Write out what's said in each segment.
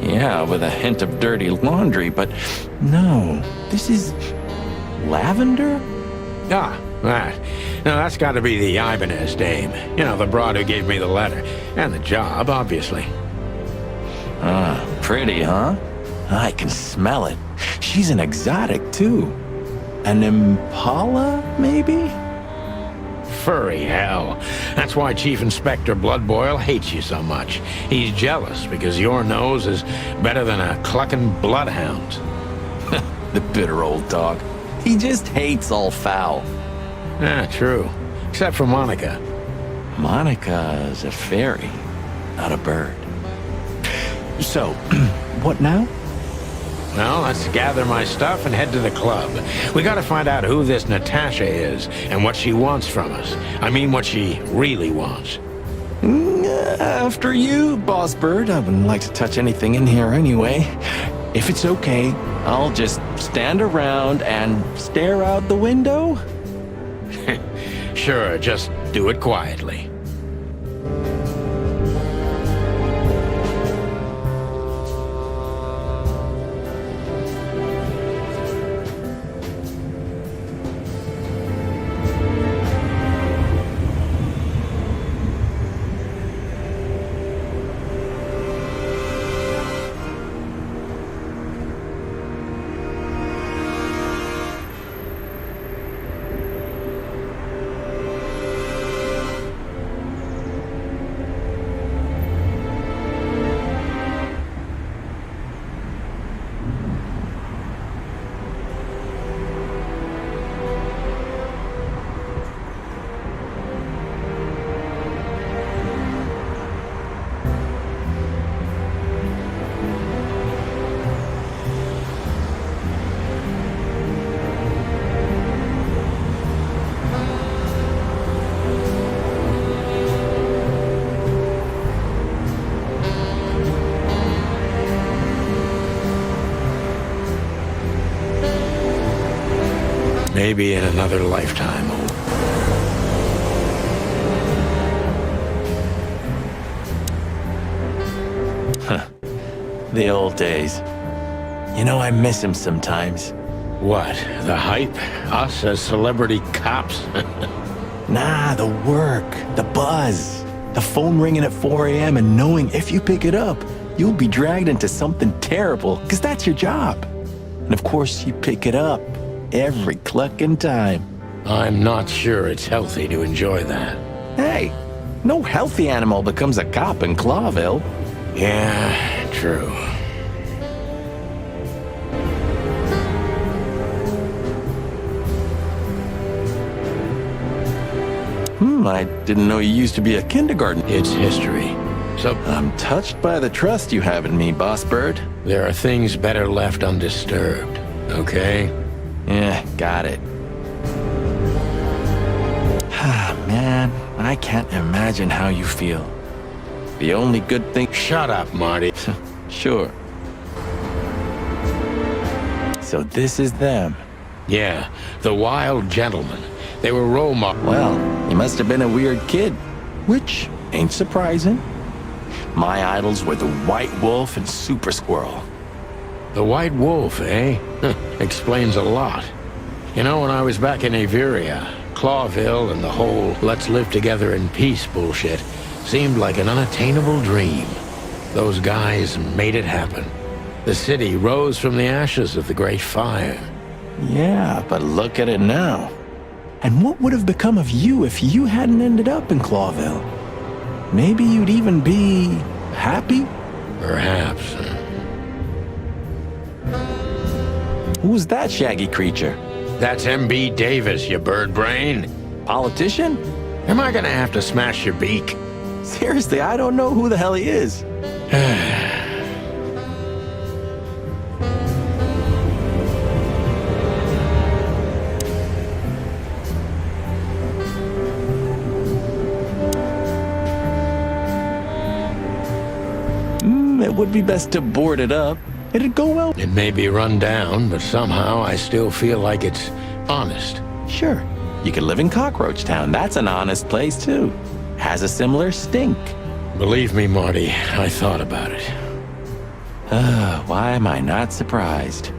Yeah, with a hint of dirty laundry, but no, this is lavender? Ah, that. Now that's got to be the Ibanez dame. You know, the broad who gave me the letter. And the job, obviously. Ah, pretty, huh? I can smell it. She's an exotic, too. An impala, maybe? Furry hell. That's why Chief Inspector Bloodboil hates you so much. He's jealous because your nose is better than a clucking bloodhound. The bitter old dog. He just hates all foul. Ah, true. Except for Monica. Monica's a fairy, not a bird. So, what now? Well, let's gather my stuff and head to the club. We gotta find out who this Natasha is and what she wants from us. I mean, what she really wants. After you, Boss Bird. I wouldn't like to touch anything in here anyway. If it's okay, I'll just stand around and stare out the window. Sure, just do it quietly. Maybe in another lifetime. Huh. The old days. You know, I miss him sometimes. What? The hype? Us as celebrity cops? Nah, the work, the buzz, the phone ringing at 4 a.m. and knowing if you pick it up, you'll be dragged into something terrible, because that's your job. And of course, you pick it up every clucking time. I'm not sure it's healthy to enjoy that. Hey, no healthy animal becomes a cop in Clawville. Yeah, true. I didn't know you used to be a kindergarten. It's history. So, I'm touched by the trust you have in me, Boss Bird. there are things better left undisturbed, okay? Yeah, got it. Ah, man, I can't imagine how you feel. The only good thing... Shut up, Marty. Sure. So this is them. Yeah, the wild gentlemen. They were role models. Well, you must have been a weird kid, which ain't surprising. My idols were the White Wolf and Super Squirrel. The White Wolf, eh? Explains a lot. You know, when I was back in Averia, Clawville and the whole let's live together in peace bullshit seemed like an unattainable dream. Those guys made it happen. The city rose from the ashes of the Great Fire. Yeah, but look at it now. And what would have become of you if you hadn't ended up in Clawville? Maybe you'd even be happy? Perhaps. Who's that shaggy creature? That's M.B. Davis, you bird brain. Politician? Am I gonna have to smash your beak? Seriously, I don't know who the hell he is. It would be best to board it up. It'd go well. It may be run down, but somehow I still feel like it's honest. Sure. You could live in Cockroach Town. That's an honest place, too. Has a similar stink. Believe me, Marty, I thought about it. Why am I not surprised?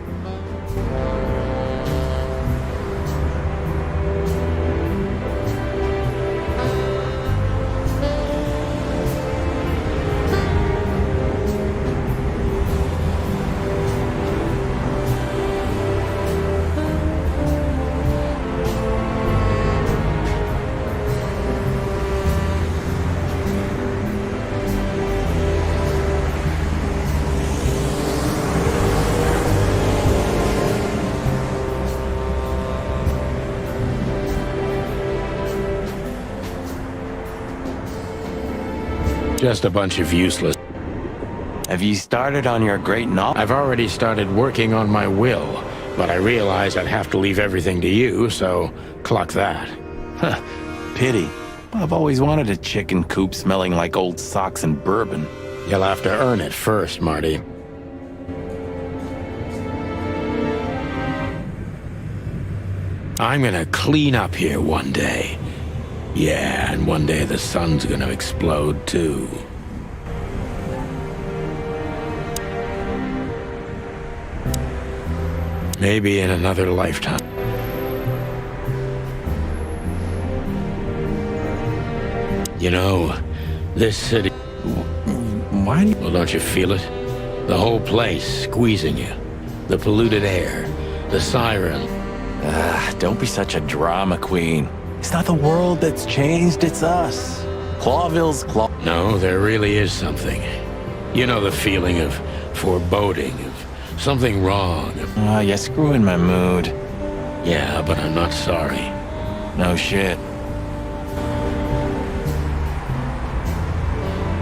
Just a bunch of useless. Have you started on your great novel? I've already started working on my will, but I realized I'd have to leave everything to you, so cluck that. Huh, pity. I've always wanted a chicken coop smelling like old socks and bourbon. You'll have to earn it first, Marty. I'm gonna clean up here one day. Yeah, and one day the sun's gonna explode too. Maybe in another lifetime. You know, this city... Why do you... Well, don't you feel it? The whole place squeezing you. The polluted air, the siren. Don't be such a drama queen. It's not the world that's changed, it's us. Clawville's Claw... No, there really is something. You know the feeling of foreboding, of something wrong. You're screwing my mood. Yeah, but I'm not sorry. No shit.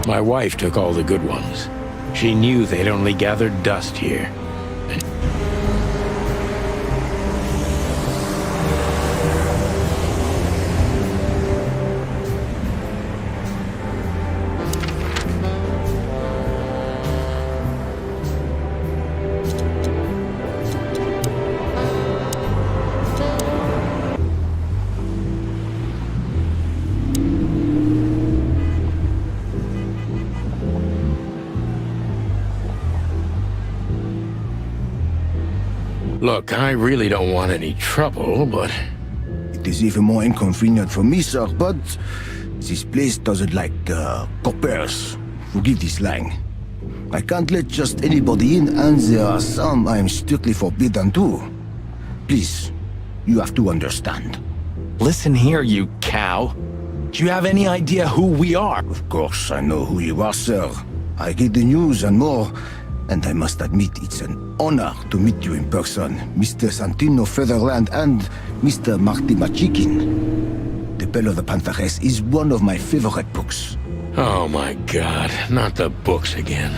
My wife took all the good ones. She knew they'd only gathered dust here. Look, I really don't want any trouble, but... It is even more inconvenient for me, sir, but this place doesn't like coppers. Forgive this slang. I can't let just anybody in, and there are some I'm strictly forbidden to. Please, you have to understand. Listen here, you cow. Do you have any idea who we are? Of course, I know who you are, sir. I read the news and more, and I must admit it's an honor to meet you in person, Mr. Santino Featherland and Mr. Marty Machikin. The Bell of the Pantheress is one of my favorite books. Oh my God, not the books again.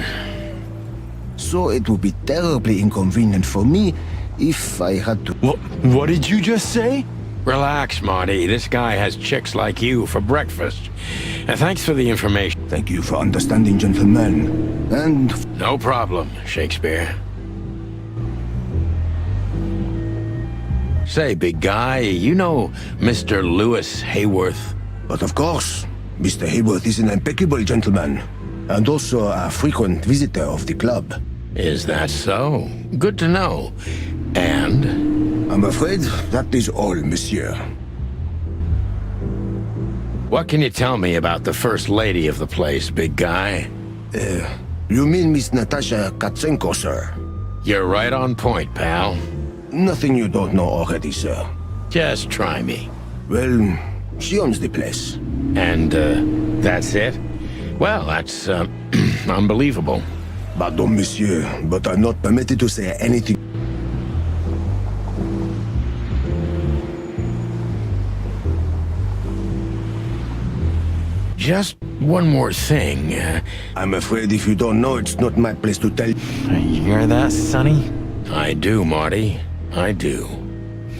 So it would be terribly inconvenient for me if I had to... What did you just say? Relax, Marty. This guy has chicks like you for breakfast. And thanks for the information. Thank you for understanding, gentlemen. And... No problem, Shakespeare. Say, big guy, you know Mr. Lewis Hayworth? But of course, Mr. Hayworth is an impeccable gentleman, and also a frequent visitor of the club. Is that so? Good to know. And? I'm afraid that is all, monsieur. What can you tell me about the first lady of the place, big guy? You mean Miss Natasha Katsenko, sir? You're right on point, pal. Nothing you don't know already, sir. Just try me. Well, she owns the place. And, that's it? Well, that's, unbelievable. Pardon, monsieur, but I'm not permitted to say anything. Just one more thing. I'm afraid if you don't know, it's not my place to tell you. You hear that, Sonny? I do, Marty. I do.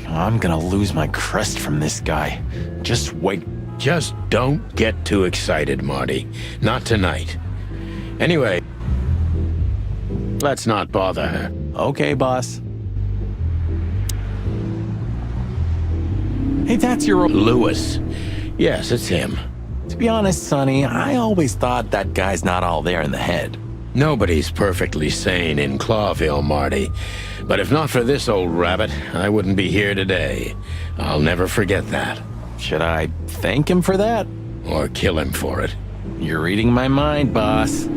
I'm gonna lose my crest from this guy. Just wait. Just don't get too excited, Marty. Not tonight. Anyway, let's not bother her. Okay, boss. Hey, that's your... Lewis. Yes, it's him. To be honest, Sonny, I always thought that guy's not all there in the head. Nobody's perfectly sane in Clawville, Marty. But if not for this old rabbit, I wouldn't be here today. I'll never forget that. Should I thank him for that? Or kill him for it. You're reading my mind, boss.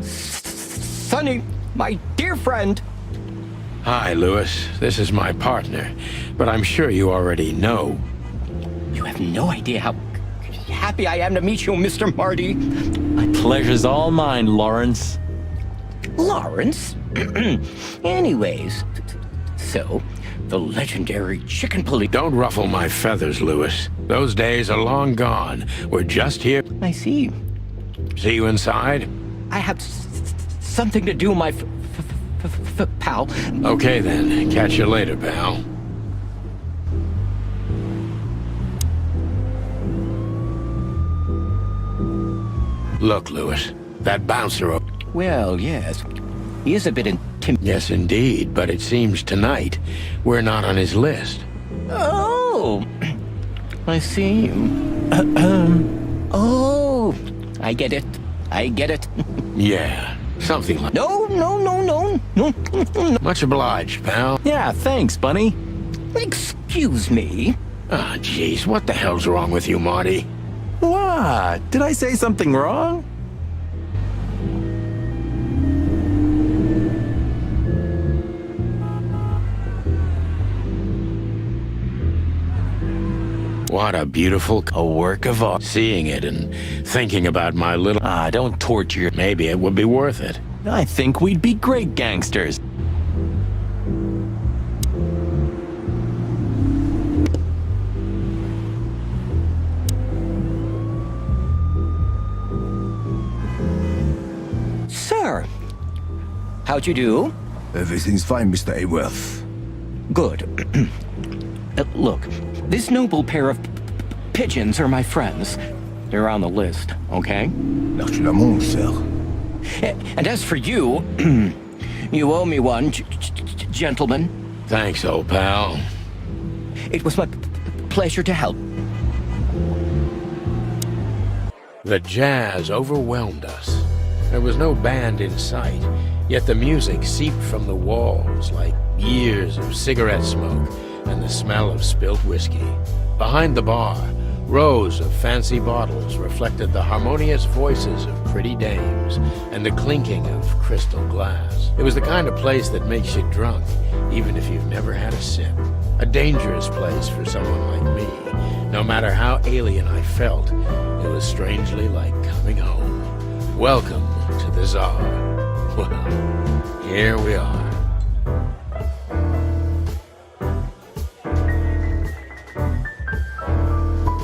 Sonny, my dear friend. Hi, Lewis. This is my partner. But I'm sure you already know. You have no idea how happy I am to meet you, Mr. Marty. Pleasure's all mine, Lawrence. Lawrence? Anyways, so, the legendary chicken police... Don't ruffle my feathers, Lewis. Those days are long gone. We're just here. I see. See you inside? I have something to do, my pal. Okay then. Catch you later, pal. Look, Lewis. That bouncer... Well, yes. He is a bit intimidating. Yes, indeed. But it seems tonight we're not on his list. Oh, I see. Oh, I get it. I get it. Yeah. Something like... No. Much obliged, pal. Yeah, thanks, Bunny. Excuse me. Ah, jeez. What the hell's wrong with you, Marty? What? Did I say something wrong? What a beautiful... A work of art. Seeing it and thinking about my little... Ah, don't torture your... Maybe it would be worth it. I think we'd be great gangsters. Sir, how'd you do? Everything's fine, Mr. Ayworth. Good. Look, this noble pair of pigeons are my friends. They're on the list, okay? Merci l'amour, sir. And as for you, you owe me one, gentlemen. Thanks, old pal. It was my pleasure to help. The jazz overwhelmed us. There was no band in sight, yet the music seeped from the walls like years of cigarette smoke and the smell of spilt whiskey. Behind the bar, rows of fancy bottles reflected the harmonious voices of pretty dames and the clinking of crystal glass. It was the kind of place that makes you drunk, even if you've never had a sip. A dangerous place for someone like me. No matter how alien I felt, it was strangely like coming home. Welcome to the Tsar. Well, here we are.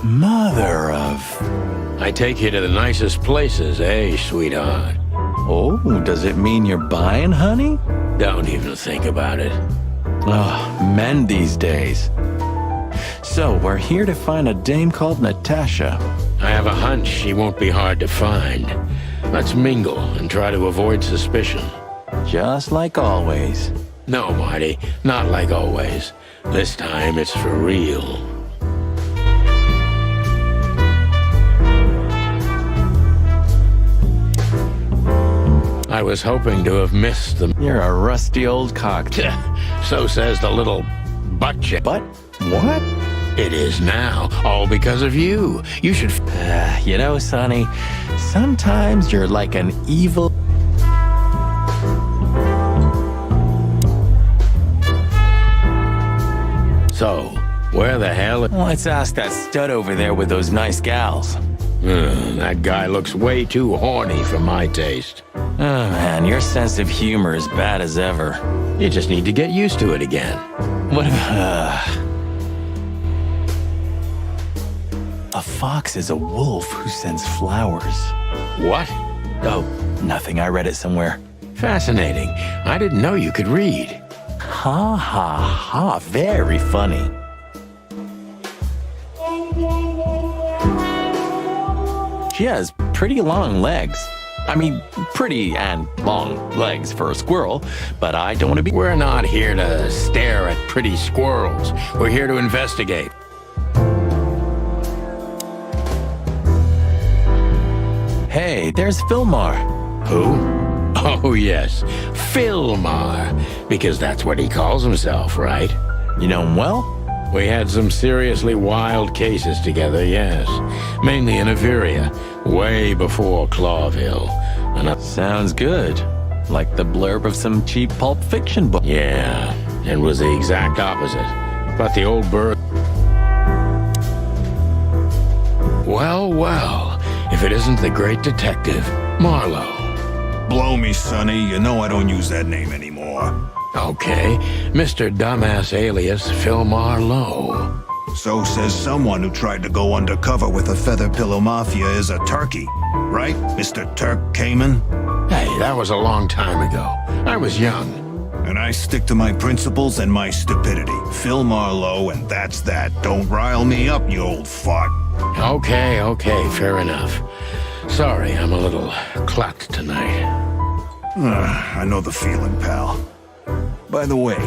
Mother of... I take you to the nicest places, eh, sweetheart? Oh, does it mean you're buying, honey? Don't even think about it. Oh, men these days. So, we're here to find a dame called Natasha. I have a hunch she won't be hard to find. Let's mingle and try to avoid suspicion. Just like always. No, Marty, not like always. This time it's for real. I was hoping to have missed them. You're a rusty old cock. So says the little butt check. But what? It is now, all because of you. You should... You know, Sonny, sometimes you're like an evil... So, where the hell... Let's ask that stud over there with those nice gals. That guy looks way too horny for my taste. Oh, man, your sense of humor is bad as ever. You just need to get used to it again. What if... A fox is a wolf who sends flowers. What? Oh, nothing. I read it somewhere. Fascinating. I didn't know you could read. Ha, ha, ha. Very funny. She has pretty long legs. I mean, pretty and long legs for a squirrel, but I don't want to be... We're not here to stare at pretty squirrels. We're here to investigate. Hey, there's Filmar. Who? Oh, yes. Filmar. Because that's what he calls himself, right? You know him well? We had some seriously wild cases together, yes. Mainly in Averia, way before Clawville. And Sounds good. Like the blurb of some cheap pulp fiction book. yeah, it was the exact opposite. But the old bird... Well, well, if it isn't the great detective, Marlowe. Blow me, Sonny. You know I don't use that name anymore. Okay, Mr. Dumbass alias Filmar Lowe. So says someone who tried to go undercover with a feather pillow mafia is a turkey. Right, Mr. Turk Cayman? Hey, that was a long time ago. I was young. And I stick to my principles and my stupidity. Phil Marlowe, and that's that. Don't rile me up, you old fart. Okay, fair enough. Sorry, I'm a little clucked tonight. I know the feeling, pal. By the way,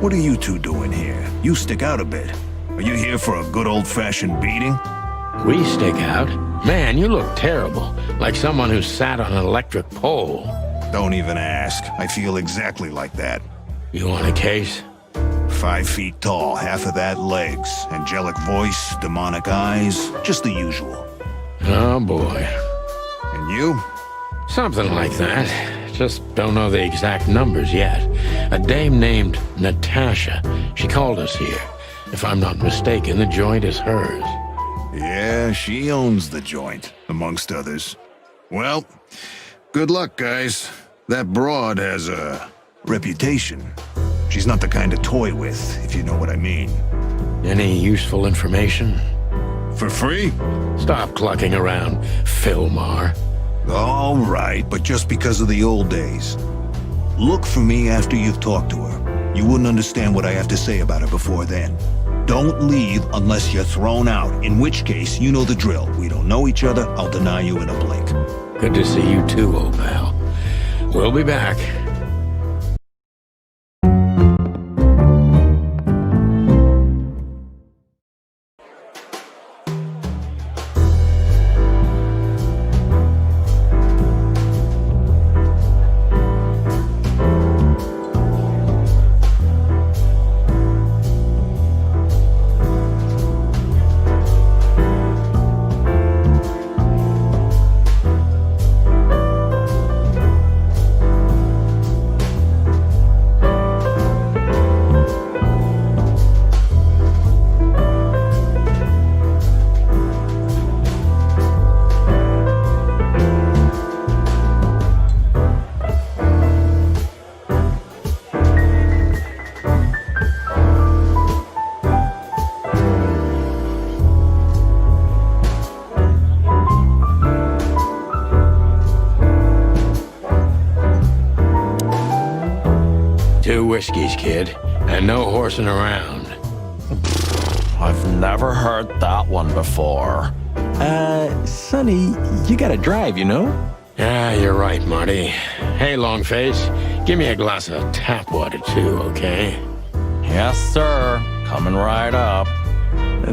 what are you two doing here? You stick out a bit. Are you here for a good old-fashioned beating? We stick out? Man, you look terrible. Like someone who sat on an electric pole. Don't even ask. I feel exactly like that. You want a case? 5 feet tall, half of that legs, angelic voice, demonic eyes, just the usual. Oh, boy. And you? Something like that. Just don't know the exact numbers yet. A dame named Natasha. She called us here. If I'm not mistaken, the joint is hers. Yeah, she owns the joint, amongst others. Well, good luck, guys. That broad has a reputation. She's not the kind to toy with, if you know what I mean. Any useful information? For free? Stop clucking around, Filmar. All right, but just because of the old days. Look for me after you've talked to her. You wouldn't understand what I have to say about her before then. Don't leave unless you're thrown out, in which case, you know the drill. We don't know each other, I'll deny you in a blink. Good to see you too, old pal. We'll be back. Two whiskeys, kid, and no horsing around. I've never heard that one before. Sonny, you gotta drive, you know? Yeah, you're right, Marty. Hey, Longface, give me a glass of tap water too, okay? Yes, sir. Coming right up.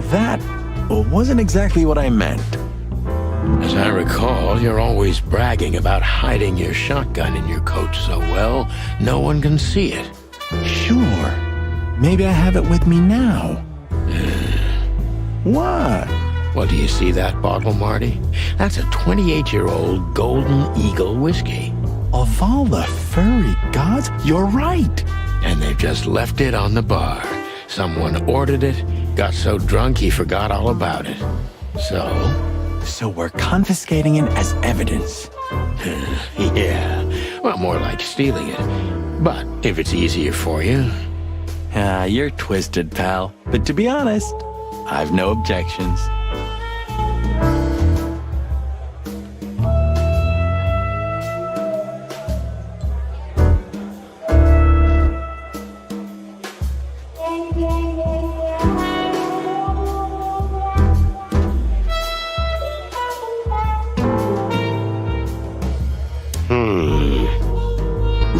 That wasn't exactly what I meant. As I recall, you're always bragging about hiding your shotgun in your coat so well, no one can see it. Sure. Maybe I have it with me now. What? Well, do you see that bottle, Marty? That's a 28-year-old Golden Eagle whiskey. Of all the furry gods, you're right. And they've just left it on the bar. Someone ordered it, got so drunk he forgot all about it. So we're confiscating it as evidence. Yeah, well, more like stealing it. But if it's easier for you. You're twisted, pal. But to be honest, I've no objections.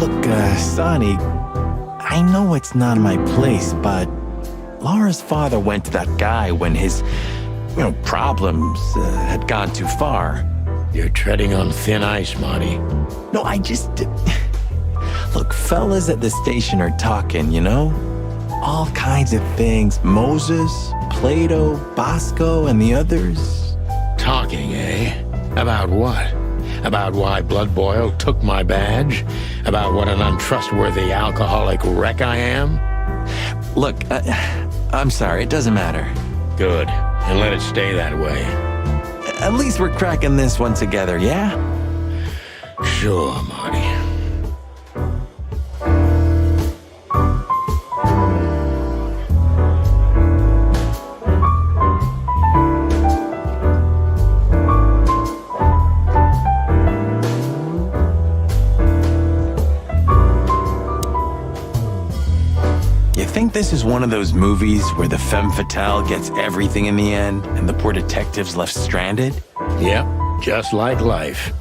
Look, Sonny, I know it's not my place, but Laura's father went to that guy when his, problems had gone too far. You're treading on thin ice, Marty. No, Look, fellas at the station are talking, you know? All kinds of things. Moses, Plato, Bosco, and the others. Talking, eh? About what? About why Blood Boil took my badge? About what an untrustworthy alcoholic wreck I am? Look, I'm sorry, it doesn't matter. Good. And let it stay that way. At least we're cracking this one together, yeah? Sure, Marty. You think this is one of those movies where the femme fatale gets everything in the end and the poor detective's left stranded? Yep, just like life.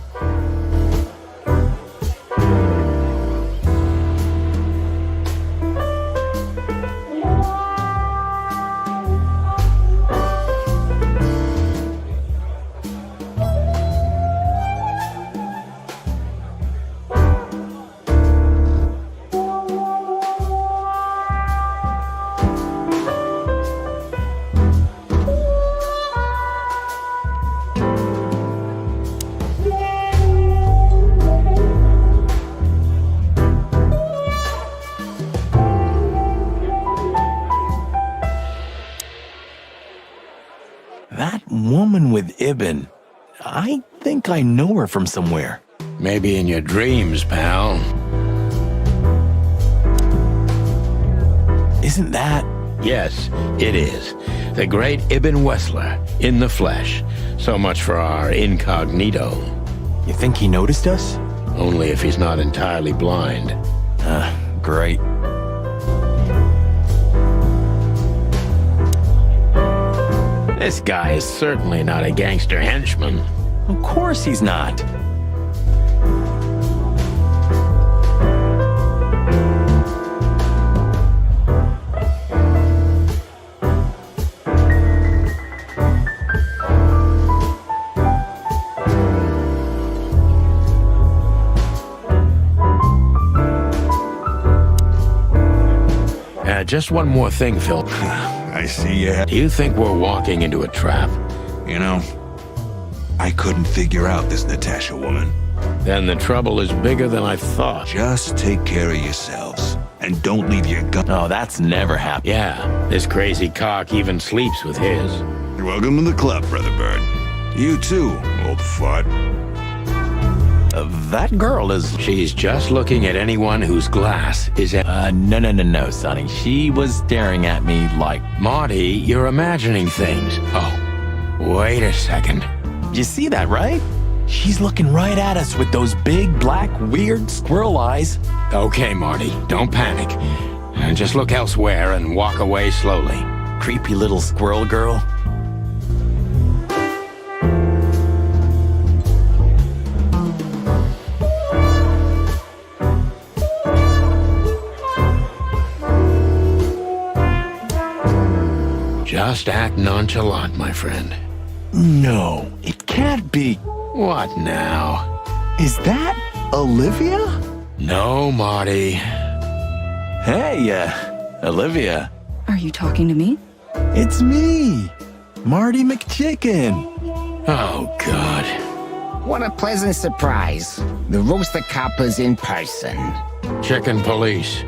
That woman with Ibn, I think I know her from somewhere. Maybe in your dreams, pal. Isn't that? Yes, it is. The great Ibn Wessler, in the flesh. So much for our incognito. You think he noticed us? Only if he's not entirely blind. Great. This guy is certainly not a gangster henchman. Of course he's not. Just one more thing, Phil. I see you. Do you think we're walking into a trap? You know, I couldn't figure out this Natasha woman. Then the trouble is bigger than I thought. Just take care of yourselves. And don't leave your gun. Oh, that's never happened. Yeah, this crazy cock even sleeps with his. You're welcome to the club, Brother Bird. You too, old fart. That girl is... She's just looking at anyone whose glass is at... No, Sonny. She was staring at me like... Marty, you're imagining things. Oh, wait a second. You see that, right? She's looking right at us with those big, black, weird squirrel eyes. Okay, Marty, don't panic. Just look elsewhere and walk away slowly. Creepy little squirrel girl. Just act nonchalant, my friend. No, it can't be. What now? Is that Olivia? No, Marty. Hey, Olivia. Are you talking to me? It's me, Marty McChicken. Oh, God. What a pleasant surprise. The Rooster Copper's in person. Chicken police.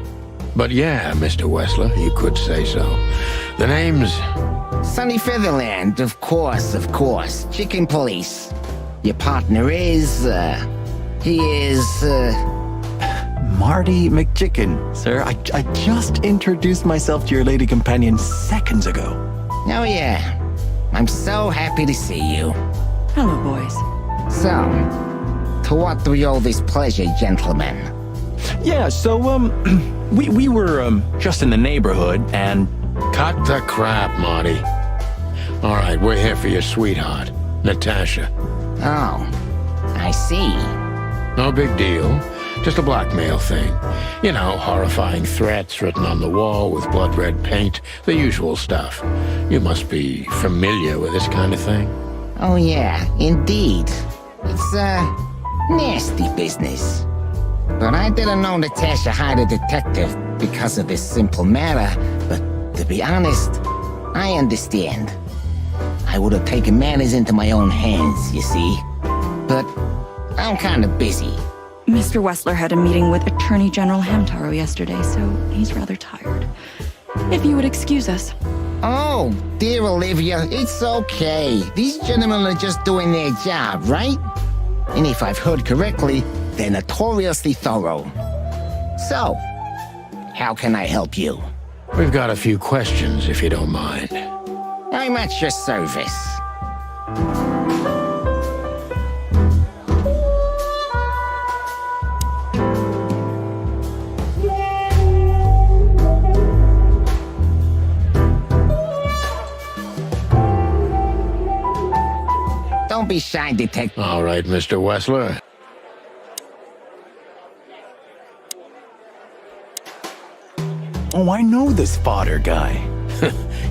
But yeah, Mr. Wessler, you could say so. The name's... Sonny Featherland, of course. Chicken police. Your partner is, he is, Marty McChicken, sir. I just introduced myself to your lady companion seconds ago. Oh yeah. I'm so happy to see you. Hello, boys. So, to what do we owe this pleasure, gentlemen? Yeah, so, we were, just in the neighborhood, and... Cut the crap, Marty. All right, we're here for your sweetheart, Natasha. Oh, I see. No big deal. Just a blackmail thing. You know, horrifying threats written on the wall with blood-red paint, the usual stuff. You must be familiar with this kind of thing. Oh yeah, indeed. It's, nasty business. But I didn't know Natasha hired a detective because of this simple matter, but to be honest, I understand. I would have taken matters into my own hands, you see. But I'm kind of busy. Mr. Wessler had a meeting with Attorney General Hamtaro yesterday, so he's rather tired. If you would excuse us. Oh, dear Olivia, it's okay. These gentlemen are just doing their job, right? And if I've heard correctly, they're notoriously thorough. So, how can I help you? We've got a few questions, if you don't mind. I'm at your service. Don't be shy, detective. All right, Mr. Wessler. Oh, I know this fodder guy.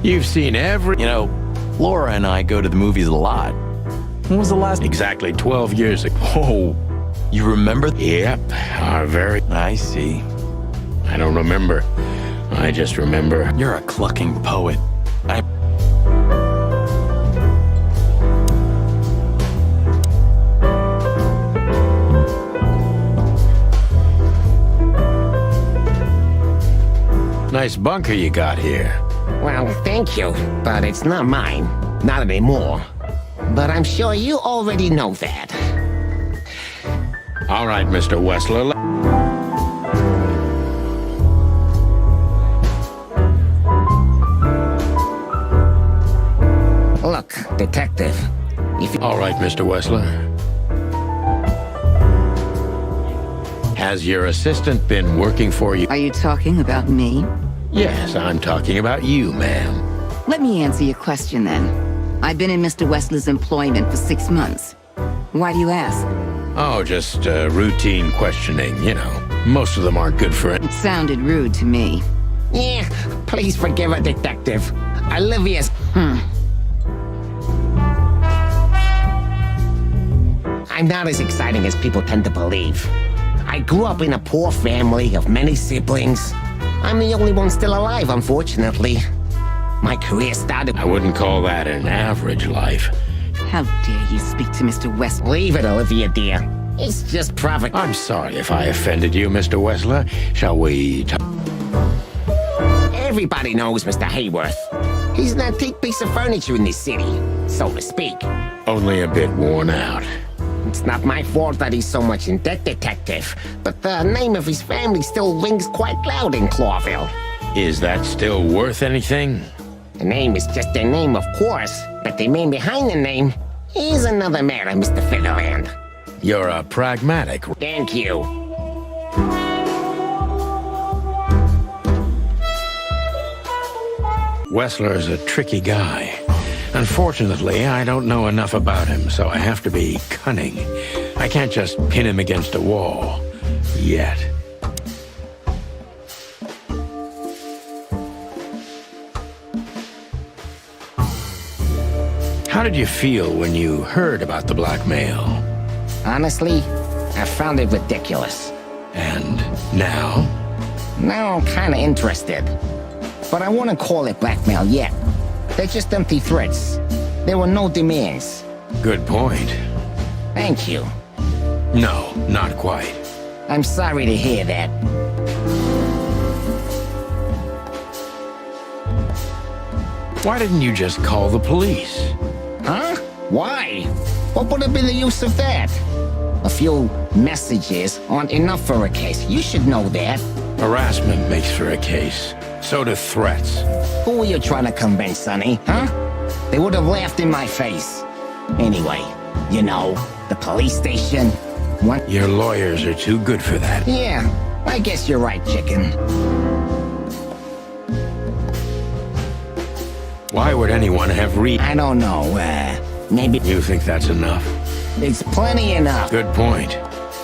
You've seen every... You know, Laura and I go to the movies a lot. When was the last... Exactly 12 years ago. Oh, you remember? Yep, our very... I see. I don't remember. I just remember... You're a clucking poet. Nice bunker you got here. Well, thank you, but it's not mine. Not anymore. But I'm sure you already know that. All right, Mr. Wessler. Look, detective, if you... All right, Mr. Wessler. Has your assistant been working for you? Are you talking about me? Yes, I'm talking about you, ma'am. Let me answer your question then. I've been in Mr. Wessler's employment for 6 months. Why do you ask? Oh, just routine questioning, you know. Most of them aren't good for it. It sounded rude to me. Yeah, please forgive her, detective. Olivia's... I'm not as exciting as people tend to believe. I grew up in a poor family of many siblings. I'm the only one still alive, unfortunately. My career started... I wouldn't call that an average life. How dare you speak to Mr. Wessler? Leave it, Olivia, dear. It's just private... I'm sorry if I offended you, Mr. Wessler. Shall we talk? Everybody knows Mr. Hayworth. He's an antique piece of furniture in this city, so to speak. Only a bit worn out. It's not my fault that he's so much in debt, detective, but the name of his family still rings quite loud in Clawville. Is that still worth anything? The name is just their name, of course, but the man behind the name is another matter, Mr. Featherland. You're a pragmatic. Thank you. Wessler's a tricky guy. Unfortunately, I don't know enough about him, so I have to be cunning. I can't just pin him against a wall. Yet. How did you feel when you heard about the blackmail? Honestly, I found it ridiculous. And now? Now I'm kinda interested. But I wouldn't call it blackmail yet. They're just empty threats. There were no demands. Good point. Thank you. No, not quite. I'm sorry to hear that. Why didn't you just call the police? Huh? Why? What would have been the use of that? A few messages aren't enough for a case. You should know that. Harassment makes for a case. So do threats. Who are you trying to convince, Sonny? Huh? They would have laughed in my face. Anyway, you know, the police station. What? Your lawyers are too good for that. Yeah, I guess you're right, chicken. Why would anyone have I don't know, maybe... You think that's enough? It's plenty enough. Good point.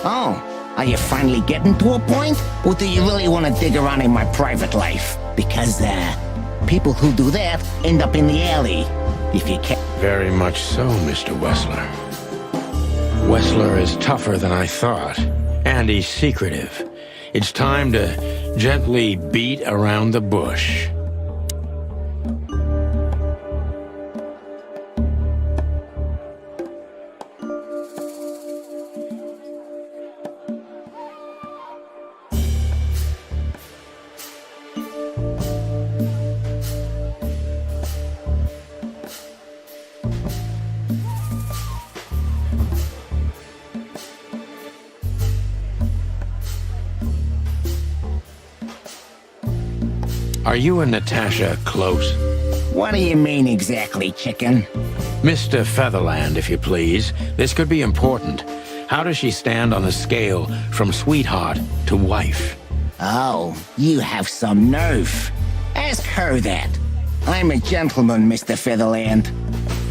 Oh, are you finally getting to a point? Or do you really want to dig around in my private life? Because, people who do that end up in the alley. If you can't... Very much so, Mr. Wessler. Wessler is tougher than I thought, and he's secretive. It's time to gently beat around the bush. Are you and Natasha close? What do you mean exactly, chicken? Mr. Featherland, if you please. This could be important. How does she stand on the scale from sweetheart to wife? Oh, you have some nerve. Ask her that. I'm a gentleman, Mr. Featherland.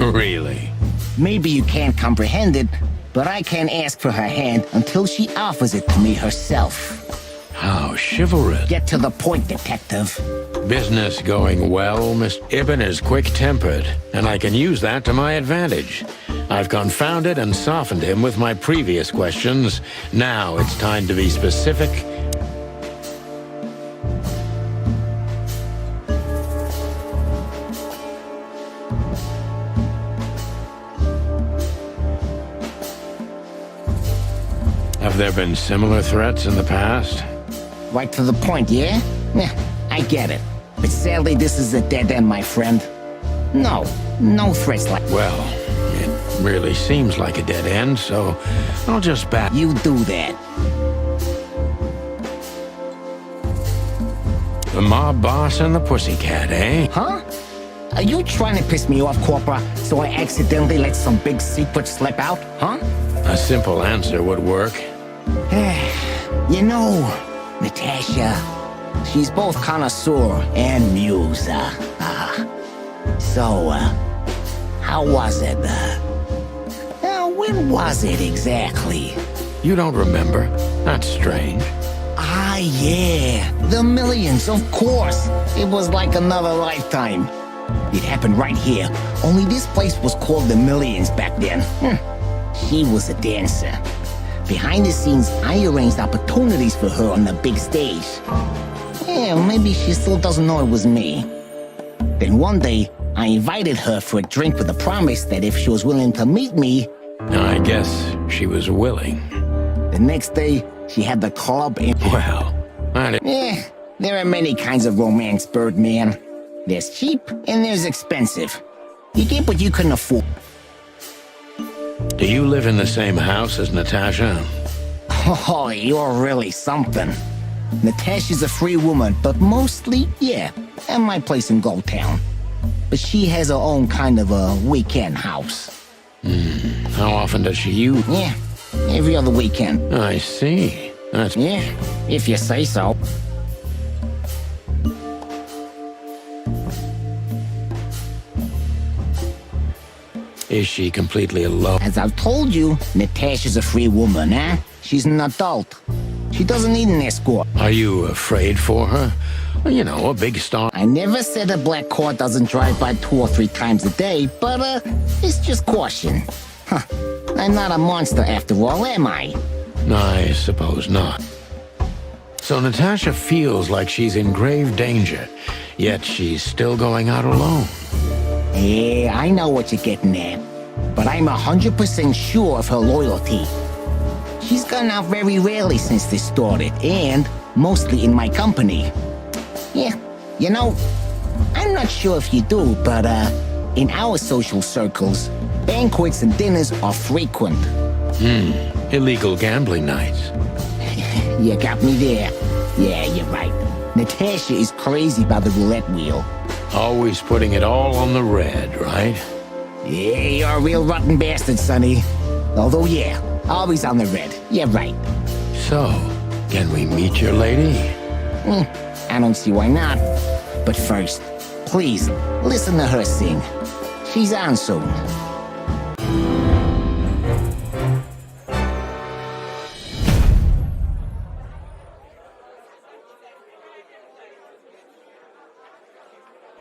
Really? Maybe you can't comprehend it, but I can't ask for her hand until she offers it to me herself. How chivalrous. Get to the point, detective. Business going well, Miss Ibn is quick-tempered, and I can use that to my advantage. I've confounded and softened him with my previous questions. Now it's time to be specific. Have there been similar threats in the past? Right to the point, yeah? Yeah, I get it. But sadly, this is a dead end, my friend. No threats like... Well, it really seems like a dead end, so I'll just bat. You do that. The mob boss and the pussycat, eh? Huh? Are you trying to piss me off, Corpora, so I accidentally let some big secret slip out, huh? A simple answer would work. You know, Natasha, she's both connoisseur and muse. So, how was it? When was it exactly? You don't remember? That's strange. Ah, yeah, the millions, of course. It was like another lifetime. It happened right here, only this place was called the Millions back then. She was a dancer. Behind the scenes, I arranged opportunities for her on the big stage. Yeah, maybe she still doesn't know it was me. Then one day, I invited her for a drink with a promise that if she was willing to meet me... I guess she was willing. The next day, she had the club in... Well, Yeah, there are many kinds of romance, Birdman. There's cheap and there's expensive. You get what you can afford. Do you live in the same house as Natasha? Oh, you're really something. Natasha's a free woman, but mostly, yeah, at my place in Gold Town. But she has her own kind of a weekend house. How often does she use? Yeah, every other weekend. I see. That's... Yeah, if you say so. Is she completely alone? As I've told you, Natasha's a free woman, eh? She's an adult. She doesn't need an escort. Are you afraid for her? Well, you know, a big star. I never said a black car doesn't drive by 2 or 3 times a day, but, it's just caution. Huh. I'm not a monster after all, am I? I suppose not. So Natasha feels like she's in grave danger, yet she's still going out alone. Yeah, I know what you're getting at, but I'm 100% sure of her loyalty. She's gone out very rarely since this started, and mostly in my company. Yeah, you know, I'm not sure if you do, but, in our social circles, banquets and dinners are frequent. Illegal gambling nights. You got me there. Yeah, you're right. Natasha is crazy about the roulette wheel. Always putting it all on the red, right? Yeah, you're a real rotten bastard, Sonny. Although, yeah, always on the red. Yeah, right. So, can we meet your lady? I don't see why not. But first, please, listen to her sing. She's on soon.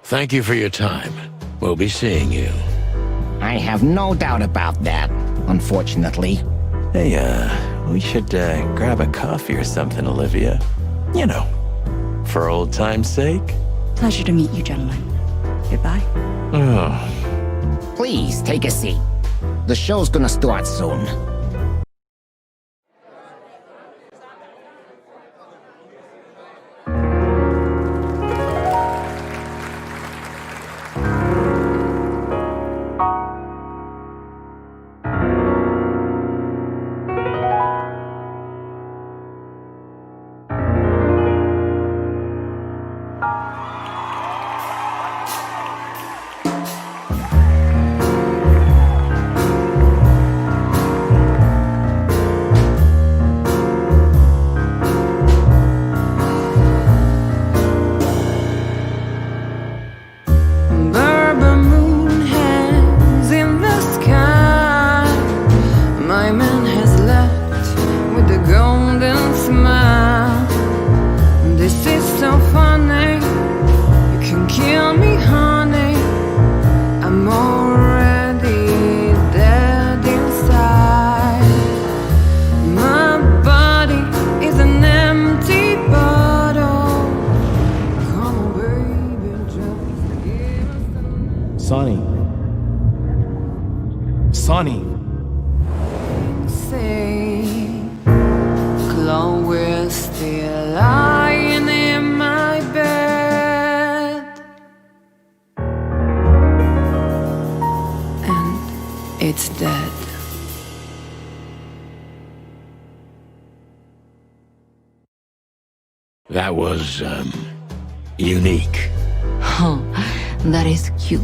Thank you for your time. We'll be seeing you. I have no doubt about that, unfortunately. Hey, we should grab a coffee or something, Olivia. You know, for old time's sake. Pleasure to meet you, gentlemen. Goodbye. Oh. Please, take a seat. The show's gonna start soon. Bourbon moon hangs in the sky. My man has left with a golden smile. This is so funny. You can kill me, honey. I'm already dead inside. My body is an empty bottle. Come on, baby, just give us a Sonny. Sonny. say. Chloe's still lying in my bed, and it's dead. That was, unique. Oh, that is cute.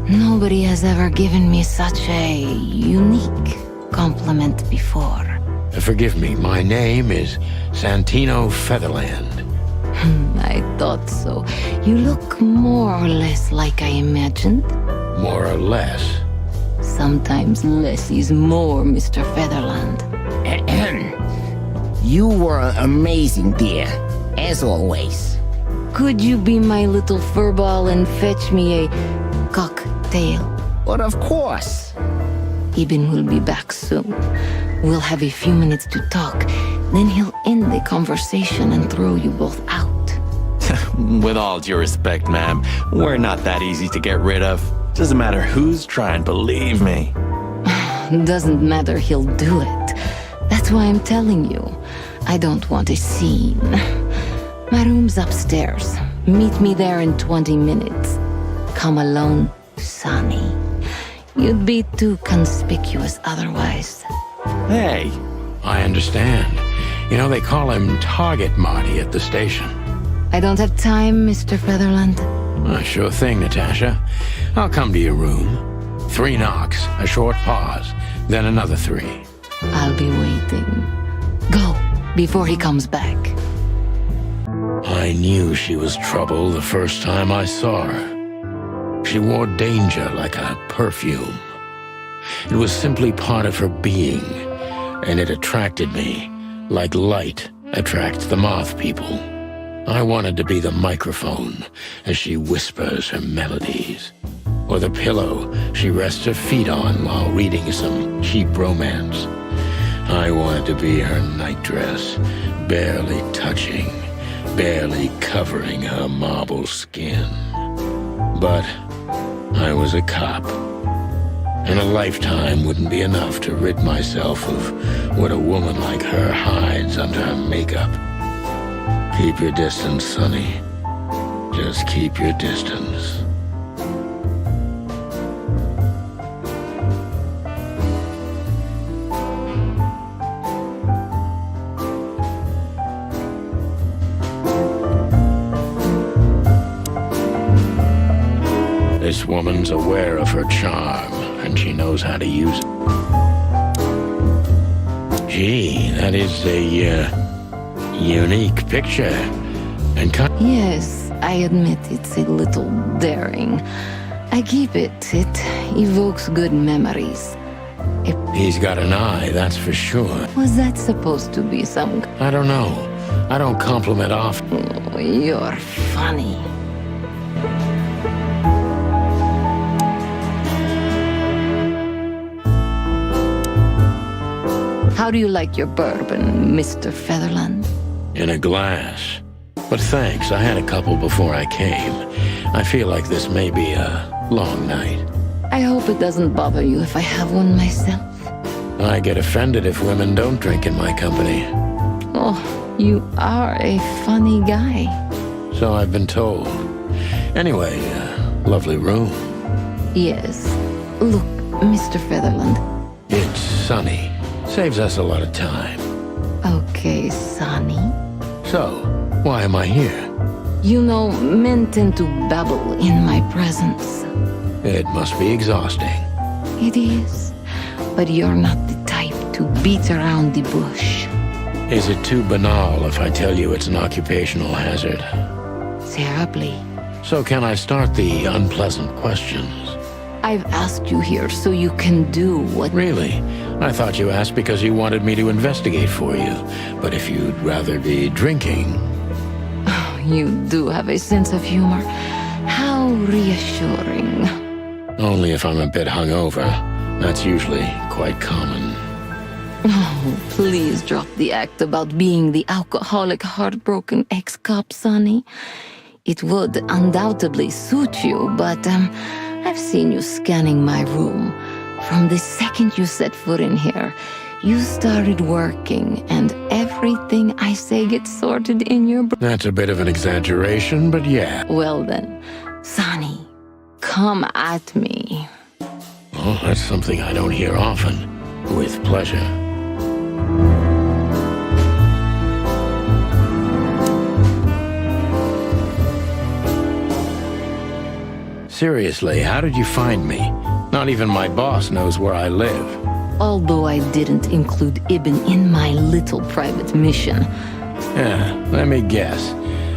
Nobody has ever given me such a unique compliment before. Forgive me, my name is Santino Featherland. I thought so. You look more or less like I imagined. More or less. Sometimes less is more, Mr. Featherland. You were amazing, dear. As always. Could you be my little furball and fetch me a cocktail? But of course. Eben will be back soon. We'll have a few minutes to talk. Then he'll end the conversation and throw you both out. With all due respect, ma'am, we're not that easy to get rid of. Doesn't matter who's trying, believe me. Doesn't matter, he'll do it. That's why I'm telling you. I don't want a scene. My room's upstairs. Meet me there in 20 minutes. Come alone, Sonny. You'd be too conspicuous otherwise. Hey, I understand. You know, they call him Target Marty at the station. I don't have time, Mr. Featherland. Sure thing, Natasha. I'll come to your room. 3 knocks, a short pause, then another 3. I'll be waiting. Go, before he comes back. I knew she was trouble the first time I saw her. She wore danger like a perfume. It was simply part of her being, and it attracted me, like light attracts the moth people. I wanted to be the microphone as she whispers her melodies, or the pillow she rests her feet on while reading some cheap romance. I wanted to be her nightdress, barely touching, barely covering her marble skin. But I was a cop, and a lifetime wouldn't be enough to rid myself of what a woman like her hides under her makeup. Keep your distance, Sonny. Just keep your distance. This woman's aware of her charm, and she knows how to use it. Gee, that is a, unique picture. And Yes, I admit it's a little daring. I keep it. It evokes good memories. he's got an eye, that's for sure. Was that supposed to be some... I don't know. I don't compliment often. Oh, you're funny. How do you like your bourbon, Mr. Featherland? In a glass. But thanks, I had a couple before I came. I feel like this may be a long night. I hope it doesn't bother you if I have one myself. I get offended if women don't drink in my company. Oh, you are a funny guy. So I've been told. Anyway, lovely room. Yes. Look, Mr. Featherland. It's Sonny. Saves us a lot of time. Okay, Sonny. So, why am I here? You know, men tend to babble in my presence. It must be exhausting. It is. But you're not the type to beat around the bush. Is it too banal if I tell you it's an occupational hazard? Terribly. So can I start the unpleasant questions? I've asked you here so you can do what... Really? I thought you asked because you wanted me to investigate for you. But if you'd rather be drinking... You do have a sense of humor. How reassuring. Only if I'm a bit hungover. That's usually quite common. Oh, please drop the act about being the alcoholic, heartbroken ex-cop, Sonny. It would undoubtedly suit you, but I've seen you scanning my room. From the second you set foot in here, you started working, and everything I say gets sorted in your brain. That's a bit of an exaggeration, but yeah. Well then, Sonny, come at me. Oh, that's something I don't hear often. With pleasure. Seriously, how did you find me? Not even my boss knows where I live. Although I didn't include Ibn in my little private mission. Yeah, let me guess.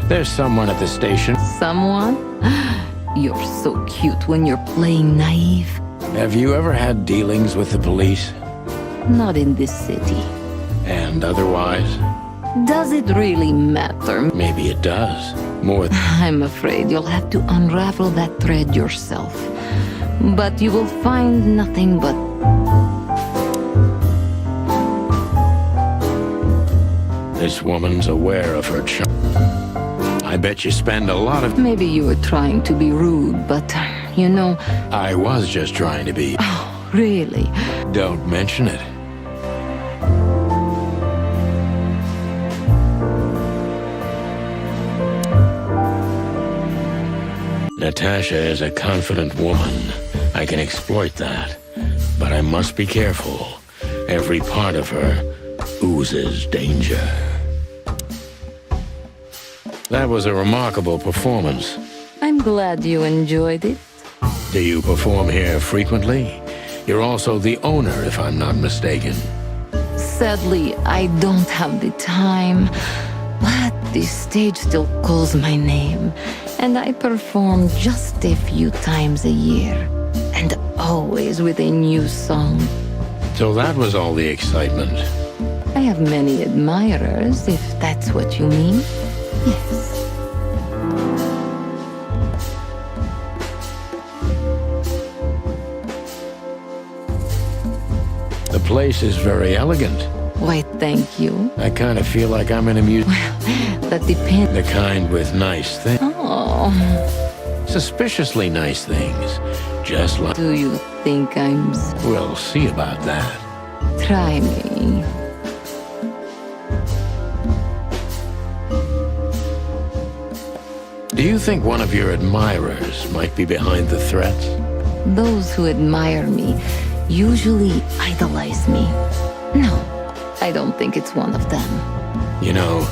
There's someone at the station. Someone? You're so cute when you're playing naive. Have you ever had dealings with the police? Not in this city. And otherwise? Does it really matter? Maybe it does. More than... I'm afraid you'll have to unravel that thread yourself. But you will find nothing but... This woman's aware of her charm. I bet you spend a lot of... Maybe you were trying to be rude, but, you know... I was just trying to be... Oh, really? Don't mention it. Natasha is a confident woman. I can exploit that. But I must be careful. Every part of her oozes danger. That was a remarkable performance. I'm glad you enjoyed it. Do you perform here frequently? You're also the owner, if I'm not mistaken. Sadly, I don't have the time. But the stage still calls my name. And I perform just a few times a year. And always with a new song. So that was all the excitement. I have many admirers, if that's what you mean. Yes. The place is very elegant. Why, thank you. I kind of feel like I'm in a museum. That depends. The kind with nice things. Oh, Suspiciously nice things. Just like... do you think I'm... We'll see about that. Try me. Do you think one of your admirers might be behind the threats? Those who admire me usually idolize me. No, I don't think it's one of them. You know,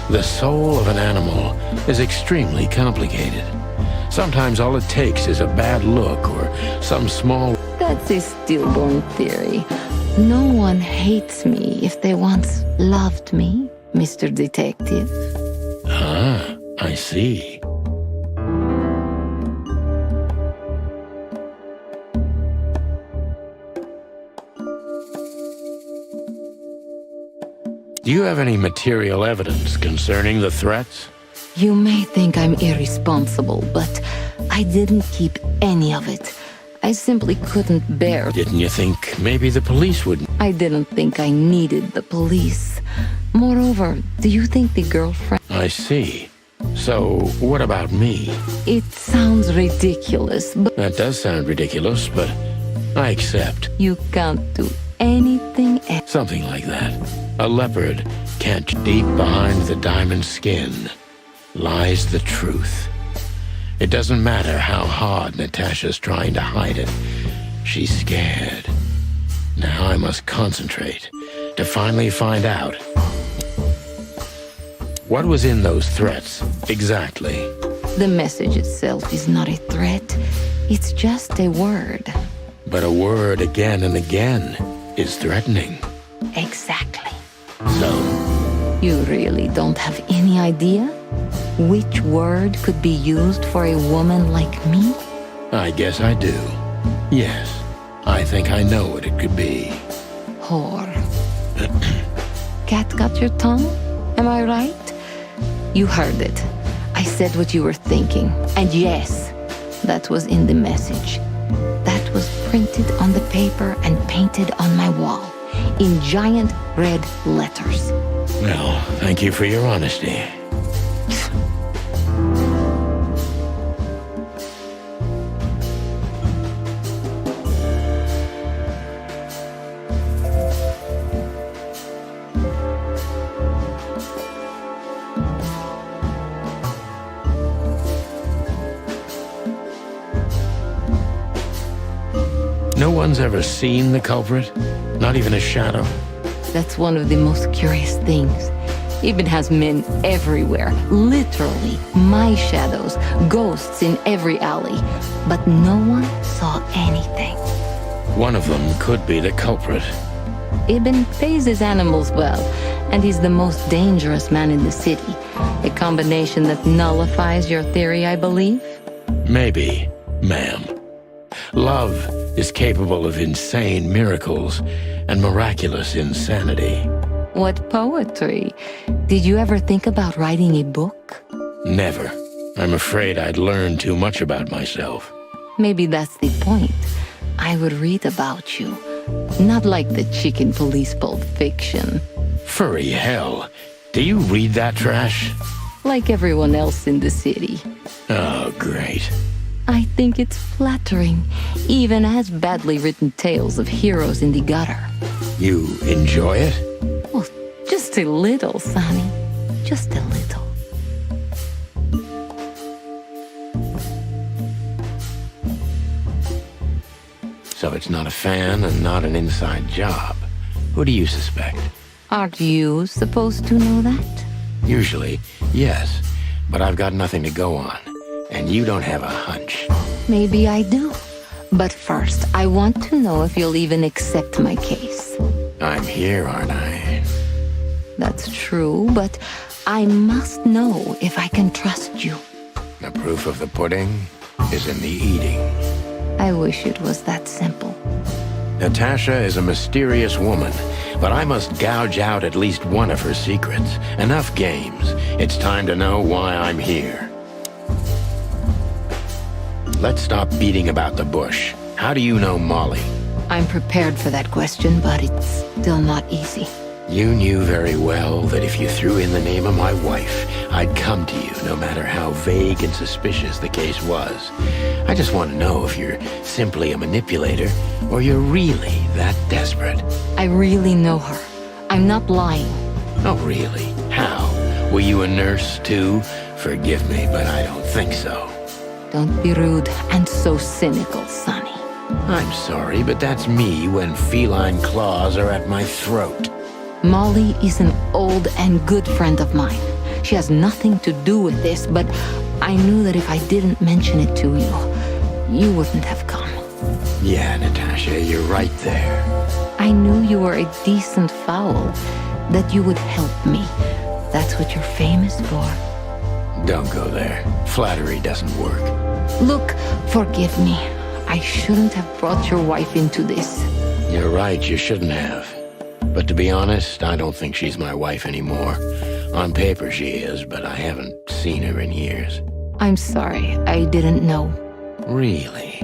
the soul of an animal is extremely complicated. Sometimes all it takes is a bad look or some small... That's a stillborn theory. No one hates me if they once loved me, Mr. Detective. Ah, I see. Do you have any material evidence concerning the threats? You may think I'm irresponsible, but I didn't keep any of it. I I simply couldn't bear. Didn't you think maybe the police would? I didn't think I needed the police. Moreover, do you think the girlfriend... I see. So, what about me? It sounds ridiculous, but That does sound ridiculous, but I accept. you can't do anything else. Something like that. A leopard can't. Deep behind the diamond skin lies the truth. It doesn't matter how hard Natasha's trying to hide it. She's scared. Now I must concentrate to finally find out. What was in those threats, exactly? The message itself is not a threat. It's just a word. But a word again and again is threatening. Exactly. So, You really don't have any idea which word could be used for a woman like me? I guess I do. Yes, I think I know what it could be. Whore. Cat got your tongue? Am I right? You heard it. I said what you were thinking. And yes, that was in the message. That was printed on the paper and painted on my wall in giant red letters. Well, thank you for your honesty. No one's ever seen the culprit? Not even a shadow? That's one of the most curious things. Even has men everywhere, literally, my shadows, ghosts in every alley. But no one saw anything. One of them could be the culprit. Ibn pays his animals well, and he's the most dangerous man in the city. A combination that nullifies your theory, I believe? Maybe, ma'am. Love is capable of insane miracles and miraculous insanity. What poetry. Did you ever think about writing a book? Never. I'm afraid I'd learn too much about myself. Maybe that's the point. I would read about you. Not like the chicken police Pulp Fiction. Furry hell. Do you read that trash? Like everyone else in the city. Oh, great. I think it's flattering, even as badly written tales of heroes in the gutter. You enjoy it? Oh, just a little, Sonny. Just a little. So it's not a fan and not an inside job. Who do you suspect? Aren't you supposed to know that? Usually, yes. But I've got nothing to go on. And you don't have a hunch. Maybe I do. But first, I want to know if you'll even accept my case. I'm here, aren't I? That's true, but I must know if I can trust you. The proof of the pudding is in the eating. I wish it was that simple. Natasha is a mysterious woman, but I must gouge out at least one of her secrets. Enough games. It's time to know why I'm here. Let's stop beating about the bush. How do you know Molly? I'm prepared for that question, but it's still not easy. You knew very well that if you threw in the name of my wife, I'd come to you no matter how vague and suspicious the case was. I just want to know if you're simply a manipulator or you're really that desperate. I really know her. I'm not lying. Oh, really? How? Were you a nurse, too? Forgive me, but I don't think so. Don't be rude and so cynical, Sonny. I'm sorry, but that's me when feline claws are at my throat. Molly is an old and good friend of mine. She has nothing to do with this, but I knew that if I didn't mention it to you, you wouldn't have come. Yeah, Natasha, you're right there. I knew you were a decent fowl, that you would help me. That's what you're famous for. Don't go there. Flattery doesn't work. Look, forgive me. I shouldn't have brought your wife into this. You're right, you shouldn't have. But to be honest, I don't think she's my wife anymore. On paper she is, but I haven't seen her in years. I'm sorry, I didn't know. Really?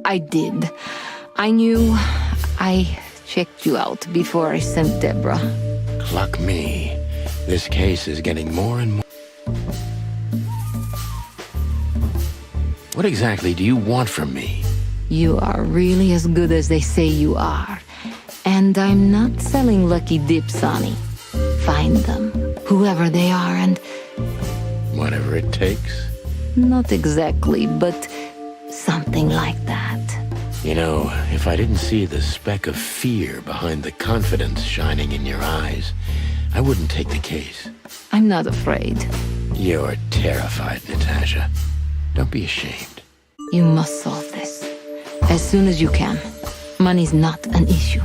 I did. I knew. I checked you out before I sent Deborah. Cluck me. This case is getting more and more... What exactly do you want from me? You are really as good as they say you are. And I'm not selling lucky dips, Sonny. Find them, whoever they are, and... Whatever it takes. Not exactly, but something like that. You know, if I didn't see the speck of fear behind the confidence shining in your eyes, I wouldn't take the case. I'm not afraid. You're terrified, Natasha. Don't be ashamed. You must solve this. As soon as you can. Money's not an issue.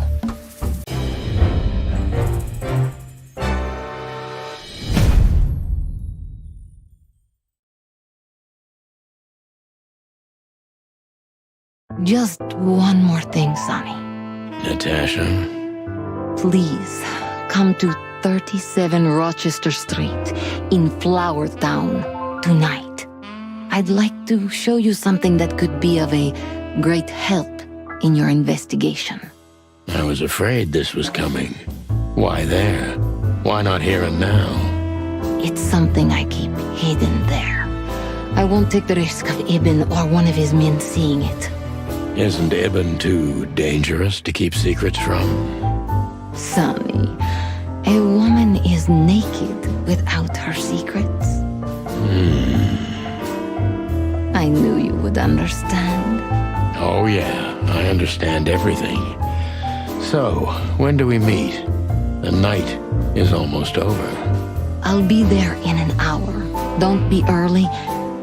Just one more thing, Sonny. Natasha? Please, come to 37 Rochester Street in Flower Town tonight. I'd like to show you something that could be of a great help in your investigation. I was afraid this was coming. Why there? Why not here and now? It's something I keep hidden there. I won't take the risk of Ibn or one of his men seeing it. Isn't Ibn too dangerous to keep secrets from? Sonny, a woman is naked without her secrets. I knew you would understand. Oh yeah, I understand everything. So, when do we meet? The night is almost over. I'll be there in an hour. Don't be early,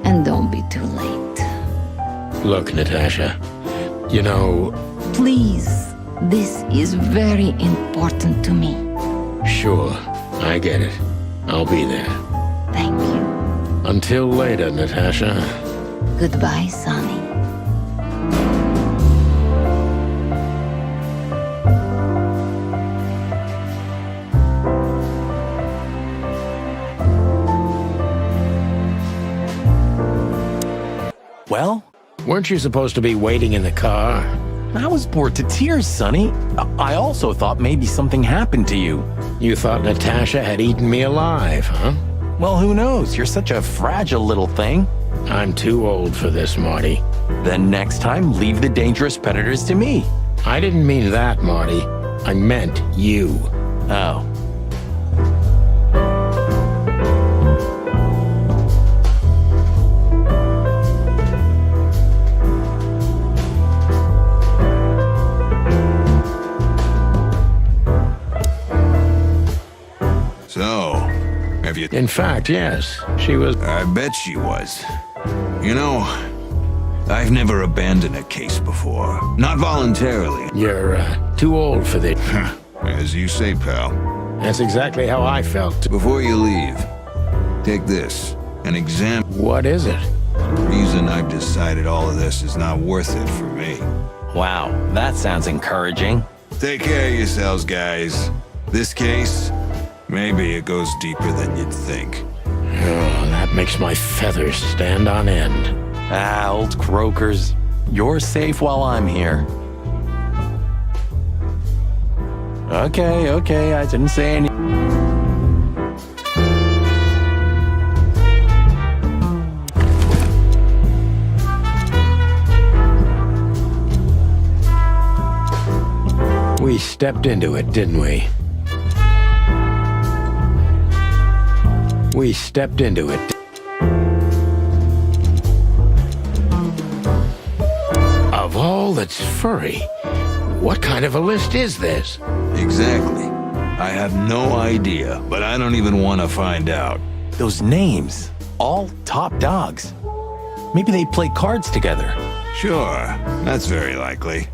and don't be too late. Look, Natasha, you know... Please, this is very important to me. Sure, I get it. I'll be there. Thank you. Until later, Natasha. Goodbye, Sonny. Well, Weren't you supposed to be waiting in the car? I was bored to tears, Sonny. I also thought maybe something happened to you. You thought Natasha had eaten me alive, huh? Well, who knows? You're such a fragile little thing. I'm too old for this, Marty. Then next time, leave the dangerous predators to me. I didn't mean that, Marty. I meant you. Oh. So, have you... In fact, yes. She was... I bet she was. You know, I've never abandoned a case before. Not voluntarily. You're, too old for this. As you say, pal. That's exactly how I felt. Before you leave, take this. An exam... What is it? The reason I've decided all of this is not worth it for me. Wow, that sounds encouraging. Take care of yourselves, guys. This case, maybe it goes deeper than you'd think. Oh, that makes my feathers stand on end. Ah, old croakers. You're safe while I'm here. Okay, I didn't say any... We stepped into it, didn't we? We stepped into it. Of all that's furry, what kind of a list is this? Exactly. I have no idea, but I don't even want to find out. Those names, all top dogs. Maybe they play cards together. Sure, that's very likely.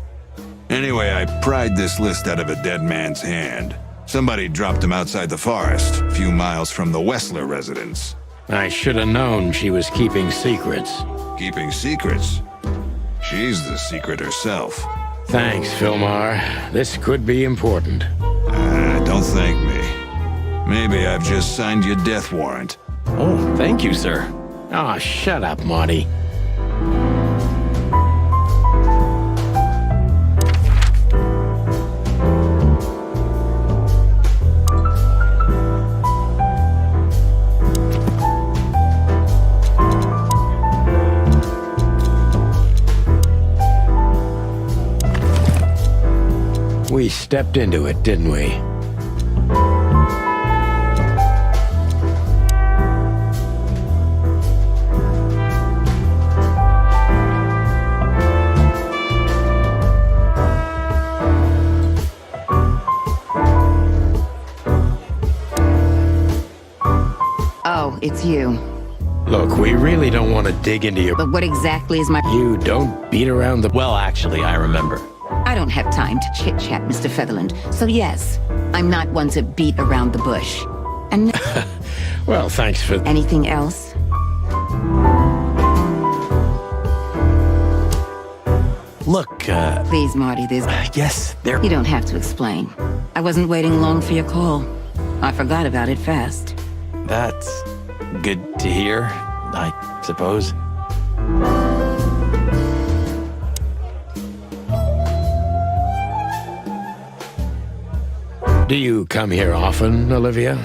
Anyway, I pried this list out of a dead man's hand. Somebody dropped him outside the forest, a few miles from the Wessler residence. I should have known she was keeping secrets. Keeping secrets? She's the secret herself. Thanks, Filmar. This could be important. Don't thank me. Maybe I've just signed your death warrant. Oh, thank you, sir. Oh, shut up, Marty. We stepped into it, didn't we? Oh, it's you. Look, we really don't want to dig into your... But what exactly is my... You don't beat around the... Well, actually, I remember. I don't have time to chit-chat, Mr. Featherland. So yes, I'm not one to beat around the bush. And Well, thanks for... anything else? Look, Please, Marty, there's... yes, there... You don't have to explain. I wasn't waiting long for your call. I forgot about it fast. That's good to hear, I suppose. Do you come here often, Olivia?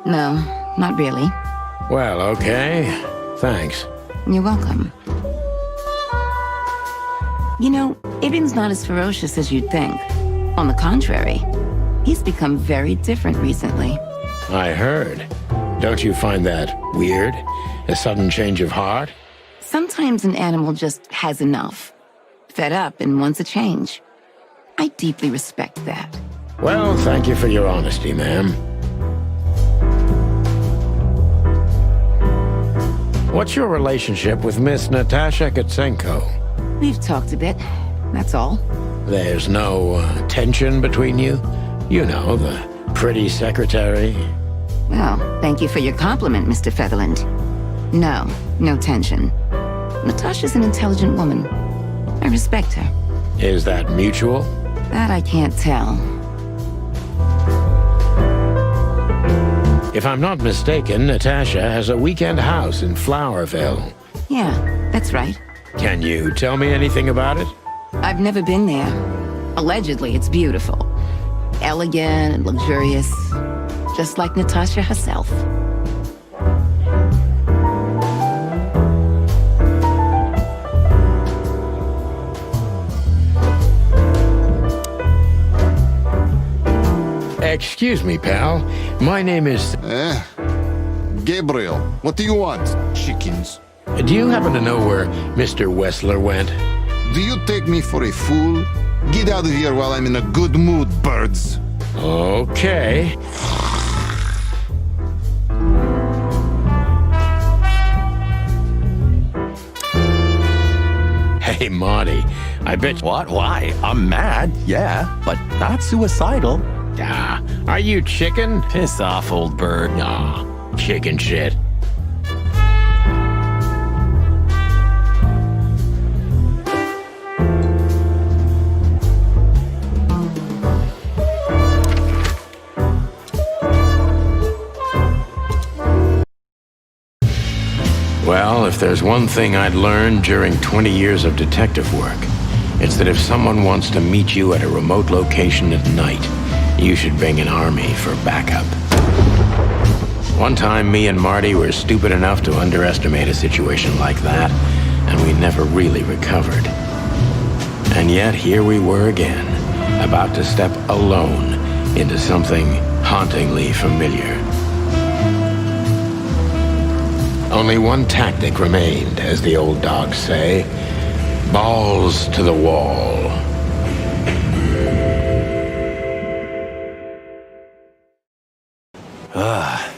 No, not really. Well, okay. Thanks. You're welcome. You know, Ibn's not as ferocious as you'd think. On the contrary, he's become very different recently. I heard. Don't you find that weird? A sudden change of heart? Sometimes an animal just has enough. Fed up and wants a change. I deeply respect that. Well, thank you for your honesty, ma'am. What's your relationship with Miss Natasha Katsenko? We've talked a bit, that's all. There's no tension between you? You know, the pretty secretary. Well, thank you for your compliment, Mr. Featherland. No, no tension. Natasha's an intelligent woman. I respect her. Is that mutual? That I can't tell. If I'm not mistaken, Natasha has a weekend house in Flowerville. Yeah, that's right. Can you tell me anything about it? I've never been there. Allegedly, it's beautiful. Elegant and luxurious. Just like Natasha herself. Excuse me, pal. My name is... Gabriel, what do you want? Chickens. Do you happen to know where Mr. Wessler went? Do you take me for a fool? Get out of here while I'm in a good mood, birds. Okay. Hey, Marty, I bet... What? Why? I'm mad, yeah, but not suicidal. Ah, are you chicken? Piss off, old bird. Aw, chicken shit. Well, if there's one thing I'd learned during 20 years of detective work, it's that if someone wants to meet you at a remote location at night, you should bring an army for backup. One time, me and Marty were stupid enough to underestimate a situation like that, and we never really recovered. And yet, here we were again, about to step alone into something hauntingly familiar. Only one tactic remained, as the old dogs say. Balls to the wall.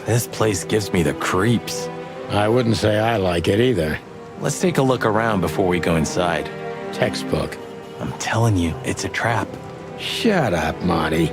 This place gives me the creeps. I wouldn't say I like it either. Let's take a look around before we go inside. Textbook. I'm telling you, it's a trap. Shut up, Marty.